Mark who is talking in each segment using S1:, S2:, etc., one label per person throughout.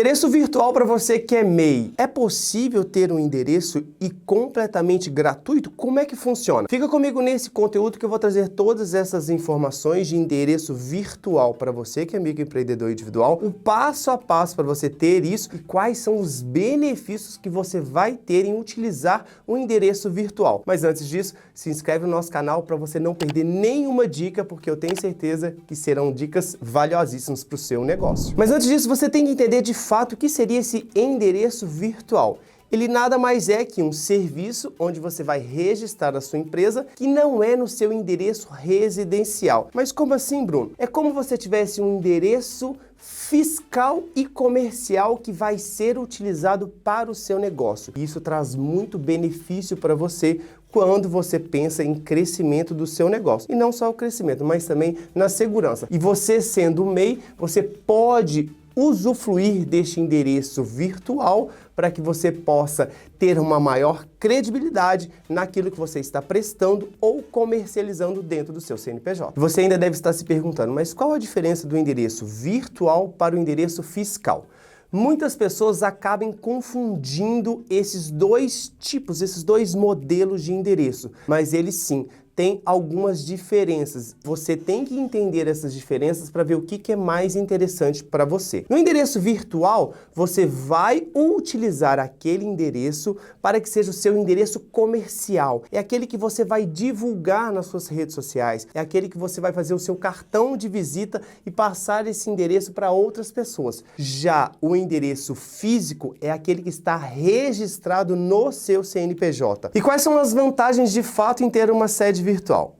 S1: Endereço virtual para você que é MEI. É possível ter um endereço e completamente gratuito? Como é que funciona? Fica comigo nesse conteúdo que eu vou trazer todas essas informações de endereço virtual para você que é microempreendedor individual, o passo a passo para você ter isso e quais são os benefícios que você vai ter em utilizar um endereço virtual. Mas antes disso, se inscreve no nosso canal para você não perder nenhuma dica, porque eu tenho certeza que serão dicas valiosíssimas para o seu negócio. Mas antes disso, você tem que entender de fato o que seria esse endereço virtual. Ele nada mais é que um serviço onde você vai registrar a sua empresa que não é no seu endereço residencial. Mas como assim, Bruno? É como se você tivesse um endereço fiscal e comercial que vai ser utilizado para o seu negócio. Isso traz muito benefício para você quando você pensa em crescimento do seu negócio. E não só o crescimento, mas também na segurança. E você sendo MEI, você pode usufruir deste endereço virtual para que você possa ter uma maior credibilidade naquilo que você está prestando ou comercializando dentro do seu CNPJ. Você ainda deve estar se perguntando, mas qual a diferença do endereço virtual para o endereço fiscal? Muitas pessoas acabam confundindo esses dois tipos, esses dois modelos de endereço, mas eles sim tem algumas diferenças. Você tem que entender essas diferenças para ver o que é mais interessante para você. No endereço virtual, você vai utilizar aquele endereço para que seja o seu endereço comercial. É aquele que você vai divulgar nas suas redes sociais. É aquele que você vai fazer o seu cartão de visita e passar esse endereço para outras pessoas. Já o endereço físico é aquele que está registrado no seu CNPJ. E quais são as vantagens de fato em ter uma sede virtual?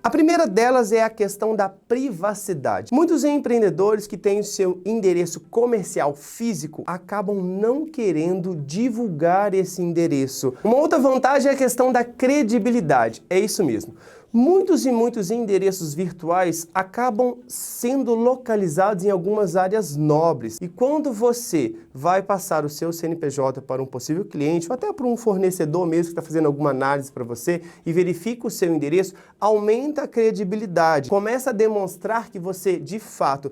S1: A primeira delas é a questão da privacidade. Muitos empreendedores que têm o seu endereço comercial físico acabam não querendo divulgar esse endereço. Uma outra vantagem é a questão da credibilidade. É isso mesmo. Muitos endereços virtuais acabam sendo localizados em algumas áreas nobres. E quando você vai passar o seu CNPJ para um possível cliente ou até para um fornecedor mesmo que está fazendo alguma análise para você e verifica o seu endereço, aumenta a credibilidade. Começa a demonstrar que você, de fato,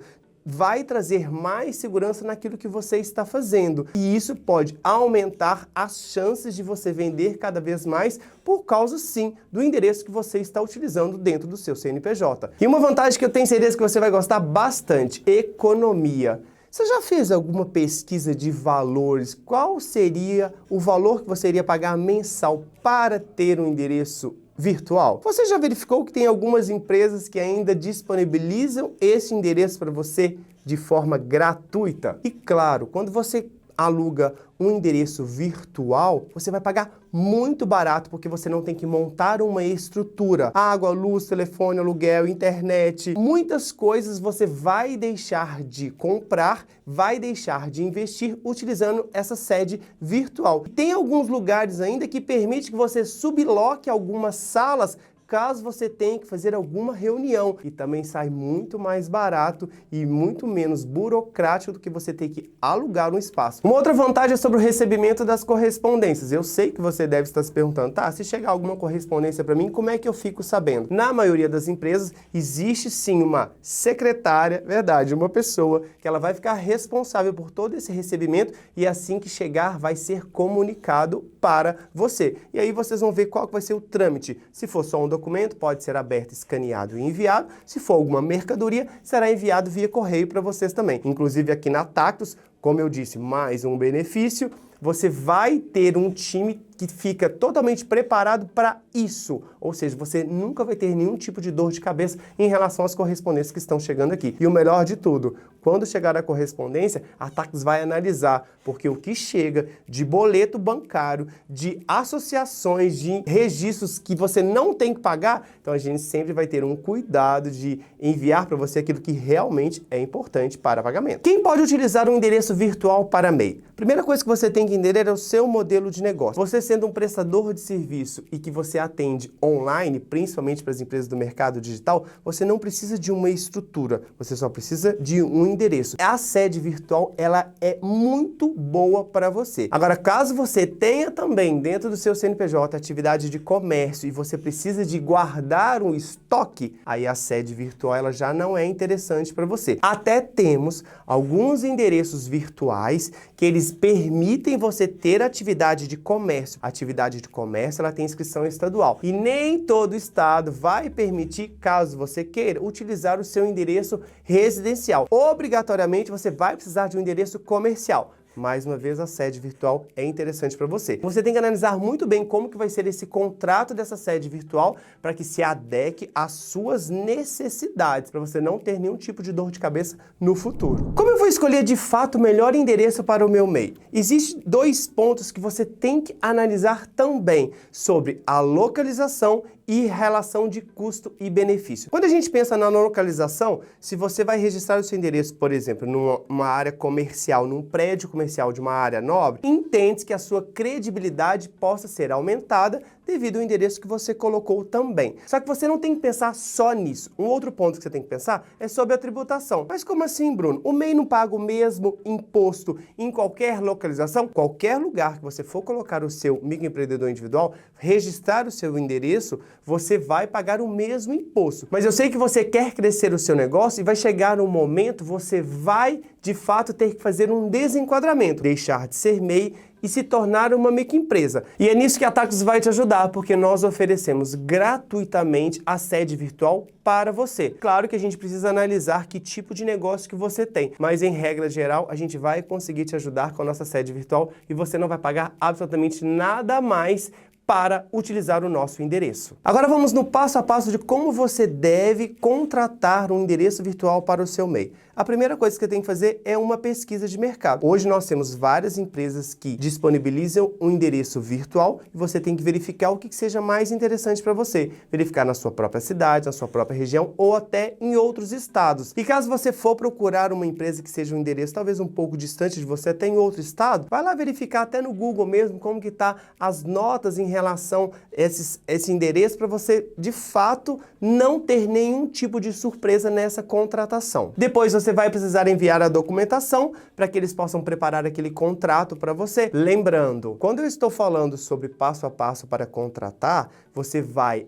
S1: vai trazer mais segurança naquilo que você está fazendo. E isso pode aumentar as chances de você vender cada vez mais por causa, sim, do endereço que você está utilizando dentro do seu CNPJ. E uma vantagem que eu tenho certeza que você vai gostar bastante: economia. Você já fez alguma pesquisa de valores? Qual seria o valor que você iria pagar mensal para ter um endereço virtual? Você já verificou que tem algumas empresas que ainda disponibilizam esse endereço para você de forma gratuita? E claro, quando você aluga um endereço virtual, você vai pagar muito barato porque você não tem que montar uma estrutura. Água, luz, telefone, aluguel, internet, muitas coisas você vai deixar de comprar, vai deixar de investir utilizando essa sede virtual. Tem alguns lugares ainda que permite que você subloque algumas salas caso você tenha que fazer alguma reunião, e também sai muito mais barato e muito menos burocrático do que você ter que alugar um espaço. Uma outra vantagem é sobre o recebimento das correspondências. Eu sei que você deve estar se perguntando, tá, se chegar alguma correspondência para mim, como é que eu fico sabendo? Na maioria das empresas, existe sim uma secretária, verdade, uma pessoa que ela vai ficar responsável por todo esse recebimento e assim que chegar vai ser comunicado para você. E aí vocês vão ver qual que vai ser o trâmite. Se for só um documento, pode ser aberto, escaneado e enviado. Se for alguma mercadoria, será enviado via correio para vocês também. Inclusive aqui na Tactus, como eu disse, mais um benefício, você vai ter um time que fica totalmente preparado para isso. Ou seja, você nunca vai ter nenhum tipo de dor de cabeça em relação às correspondências que estão chegando aqui. E o melhor de tudo, quando chegar a correspondência, a Tactus vai analisar, porque o que chega de boleto bancário, de associações, de registros que você não tem que pagar, então a gente sempre vai ter um cuidado de enviar para você aquilo que realmente é importante para pagamento. Quem pode utilizar um endereço virtual para MEI? Primeira coisa que você tem que entender é o seu modelo de negócio. Você sendo um prestador de serviço e que você atende online, principalmente para as empresas do mercado digital, você não precisa de uma estrutura, você só precisa de um endereço. A sede virtual, ela é muito boa para você. Agora, caso você tenha também dentro do seu CNPJ atividade de comércio e você precisa de guardar um estoque, aí a sede virtual ela já não é interessante para você. Até temos alguns endereços virtuais que eles permitem você ter atividade de comércio. A atividade de comércio ela tem inscrição estadual e nem todo estado vai permitir, caso você queira, utilizar o seu endereço residencial. Obrigatoriamente você vai precisar de um endereço comercial. Mais uma vez, a sede virtual é interessante para você. Você tem que analisar muito bem como que vai ser esse contrato dessa sede virtual para que se adeque às suas necessidades, para você não ter nenhum tipo de dor de cabeça no futuro. Como eu vou escolher de fato o melhor endereço para o meu MEI? Existem dois pontos que você tem que analisar também sobre a localização e relação de custo e benefício. Quando a gente pensa na localização, se você vai registrar o seu endereço, por exemplo, numa área comercial, num prédio comercial de uma área nobre, entende que a sua credibilidade possa ser aumentada devido ao endereço que você colocou também. Só que você não tem que pensar só nisso. Um outro ponto que você tem que pensar é sobre a tributação. Mas como assim, Bruno? O MEI não paga o mesmo imposto em qualquer localização? Qualquer lugar que você for colocar o seu microempreendedor individual, registrar o seu endereço, você vai pagar o mesmo imposto. Mas eu sei que você quer crescer o seu negócio e vai chegar um momento, você vai de fato ter que fazer um desenquadramento, deixar de ser MEI e se tornar uma microempresa. E é nisso que a Tactus vai te ajudar, porque nós oferecemos gratuitamente a sede virtual para você. Claro que a gente precisa analisar que tipo de negócio que você tem, mas em regra geral a gente vai conseguir te ajudar com a nossa sede virtual e você não vai pagar absolutamente nada mais para utilizar o nosso endereço. Agora vamos no passo a passo de como você deve contratar um endereço virtual para o seu MEI. A primeira coisa que você tem que fazer é uma pesquisa de mercado. Hoje nós temos várias empresas que disponibilizam um endereço virtual e você tem que verificar o que seja mais interessante para você. Verificar na sua própria cidade, na sua própria região ou até em outros estados. E caso você for procurar uma empresa que seja um endereço talvez um pouco distante de você, até em outro estado, vai lá verificar até no Google mesmo como que tá as notas em relação a esse endereço para você, de fato, não ter nenhum tipo de surpresa nessa contratação. Depois você vai precisar enviar a documentação para que eles possam preparar aquele contrato para você. Lembrando, quando eu estou falando sobre passo a passo para contratar, você vai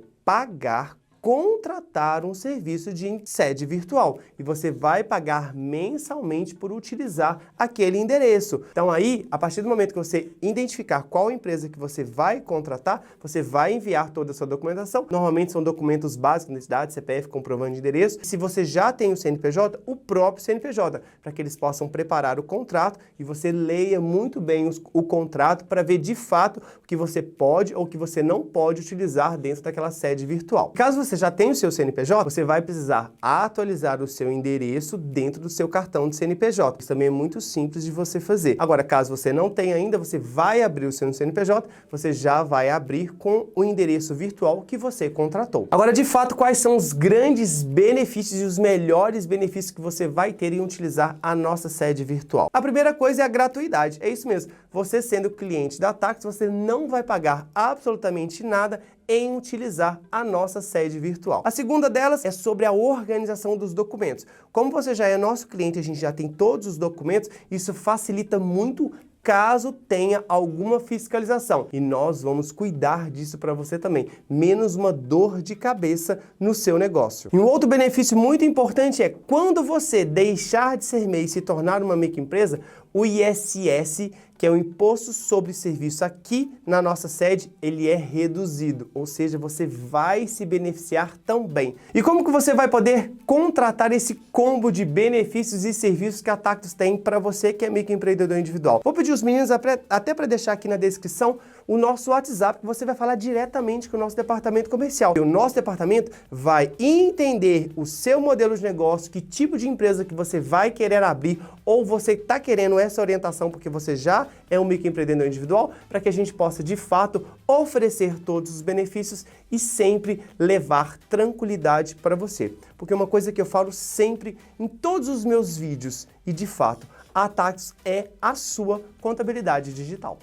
S1: contratar um serviço de sede virtual e você vai pagar mensalmente por utilizar aquele endereço. Então aí, a partir do momento que você identificar qual empresa que você vai contratar, você vai enviar toda a sua documentação. Normalmente são documentos básicos, identidade, CPF, comprovante de endereço. Se você já tem o CNPJ, o próprio CNPJ, para que eles possam preparar o contrato e você leia muito bem o contrato para ver de fato o que você pode ou o que você não pode utilizar dentro daquela sede virtual. Caso você já tem o seu CNPJ, você vai precisar atualizar o seu endereço dentro do seu cartão de CNPJ. Isso também é muito simples de você fazer. Agora, caso você não tenha ainda, você vai abrir o seu CNPJ, você já vai abrir com o endereço virtual que você contratou. Agora, de fato, quais são os grandes benefícios e os melhores benefícios que você vai ter em utilizar a nossa sede virtual? A primeira coisa é a gratuidade. É isso mesmo. Você sendo cliente da Tactus, você não vai pagar absolutamente nada em utilizar a nossa sede virtual. A segunda delas é sobre a organização dos documentos. Como você já é nosso cliente, a gente já tem todos os documentos, isso facilita muito caso tenha alguma fiscalização. E nós vamos cuidar disso para você também. Menos uma dor de cabeça no seu negócio. E um outro benefício muito importante é quando você deixar de ser MEI e se tornar uma microempresa, o ISS, que é o Imposto sobre Serviço aqui na nossa sede, ele é reduzido, ou seja, você vai se beneficiar também. E como que você vai poder contratar esse combo de benefícios e serviços que a Tactus tem para você que é microempreendedor individual? Vou pedir os meninos até para deixar aqui na descrição o nosso WhatsApp, que você vai falar diretamente com o nosso departamento comercial. E o nosso departamento vai entender o seu modelo de negócio, que tipo de empresa que você vai querer abrir, ou você está querendo essa orientação porque você já é um microempreendedor individual, para que a gente possa, de fato, oferecer todos os benefícios e sempre levar tranquilidade para você. Porque uma coisa que eu falo sempre em todos os meus vídeos, e de fato, A Taxus é a sua contabilidade digital.